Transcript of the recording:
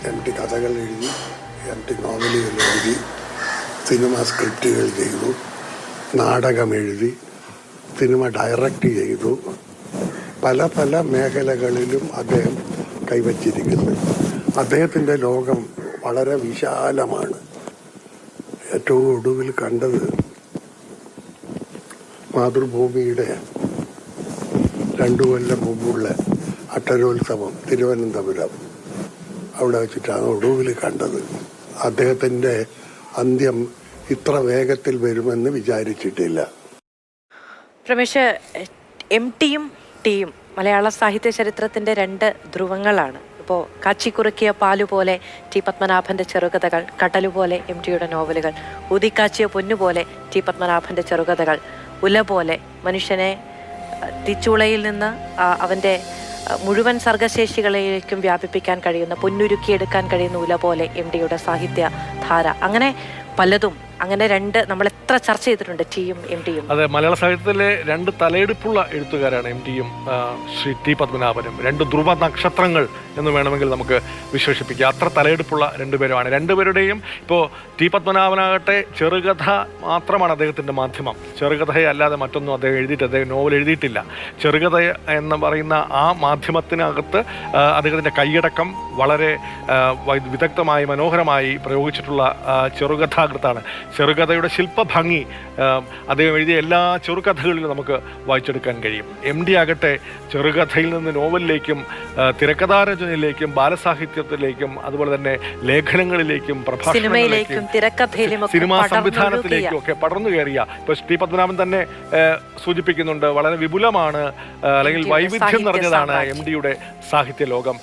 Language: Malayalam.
എം ടി കഥകൾ എഴുതി, എം ടി നോവലുകൾ എഴുതി, സിനിമ സ്ക്രിപ്റ്റുകൾ ചെയ്തു, നാടകം എഴുതി, സിനിമ ഡയറക്റ്റ് ചെയ്തു. പല പല മേഖലകളിലും അദ്ദേഹം കൈവച്ചിരിക്കുന്നു. അദ്ദേഹത്തിൻ്റെ ലോകം വളരെ വിശാലമാണ്. ഏറ്റവും ഒടുവിൽ കണ്ടത് മാതൃഭൂമിയുടെ 2 കൊല്ലം മുമ്പുള്ള അക്ഷരോത്സവം തിരുവനന്തപുരം, അവിടെ വെച്ചിട്ടാണ് ഒടുവിൽ കണ്ടത്. അദ്ദേഹത്തിൻ്റെ അന്ത്യം ഇത്ര വേഗത്തിൽ വരുമെന്ന് വിചാരിച്ചിട്ടില്ല. രമേശ്, എം ടിയും ടിയും മലയാള സാഹിത്യ ചരിത്രത്തിൻ്റെ 2 ധ്രുവങ്ങളാണ്. ഇപ്പോൾ കാച്ചിക്കുറുക്കിയ പാലുപോലെ ടി പത്മനാഭൻ്റെ ചെറുകഥകൾ, കടലുപോലെ എം ടിയുടെ നോവലുകൾ, ഊതിക്കാച്ചിയ പൊന്നുപോലെ ടി പത്മനാഭൻ്റെ ചെറുകഥകൾ, ഉല പോലെ മനുഷ്യനെ തീച്ചൂളയിൽ നിന്ന് അവൻ്റെ മുഴുവൻ സർഗശേഷികളിലേക്കും വ്യാപിപ്പിക്കാൻ കഴിയുന്ന, പൊന്നുരുക്കിയെടുക്കാൻ കഴിയുന്ന ഉല പോലെ എം ടിയുടെ സാഹിത്യധാര. അങ്ങനെ പലതും, അങ്ങനെ 2 നമ്മൾ എത്ര ചർച്ച ചെയ്തിട്ടുണ്ട്, ടിയും എം ടിയും. അതെ, മലയാള സാഹിത്യത്തിലെ 2 തലയെടുപ്പുള്ള എഴുത്തുകാരാണ് എം ടിയും ശ്രീ ടി പത്മനാഭനും. 2 ധ്രുവ നക്ഷത്രങ്ങൾ എന്ന് വേണമെങ്കിൽ നമുക്ക് വിശേഷിപ്പിക്കാം. അത്ര തലയെടുപ്പുള്ള 2 പേരുമാണ്. 2 പേരുടെയും ഇപ്പോൾ ടി പത്മനാഭനാകട്ടെ ചെറുകഥ മാത്രമാണ് അദ്ദേഹത്തിൻ്റെ മാധ്യമം. ചെറുകഥയെ അല്ലാതെ മറ്റൊന്നും അദ്ദേഹം നോവൽ എഴുതിയിട്ടില്ല. ചെറുകഥ എന്ന് പറയുന്ന ആ മാധ്യമത്തിനകത്ത് അദ്ദേഹത്തിൻ്റെ കൈയടക്കം വളരെ വിദഗ്ധമായി മനോഹരമായി പ്രയോഗിച്ചിട്ടുള്ള ചെറുകഥാകൃത്താണ്. ചെറുകഥയുടെ ശില്പഭംഗി അദ്ദേഹം എഴുതിയ എല്ലാ ചെറുകഥകളിലും നമുക്ക് വായിച്ചെടുക്കാൻ കഴിയും. എം ഡി ആകട്ടെ ചെറുകഥയിൽ നിന്ന് നോവലിലേക്കും തിരക്കഥാരചനയിലേക്കും ബാലസാഹിത്യത്തിലേക്കും അതുപോലെ തന്നെ ലേഖനങ്ങളിലേക്കും പ്രഭാഷണങ്ങളിലേക്കും സിനിമാ സംവിധാനത്തിലേക്കും ഒക്കെ പടർന്നു കയറിയ ഇപ്പോൾ ടി പത്മനാഭൻ തന്നെ സൂചിപ്പിക്കുന്നുണ്ട്, വളരെ വിപുലമാണ് അല്ലെങ്കിൽ വൈവിധ്യം നിറഞ്ഞതാണ് എം ഡിയുടെ സാഹിത്യ ലോകം.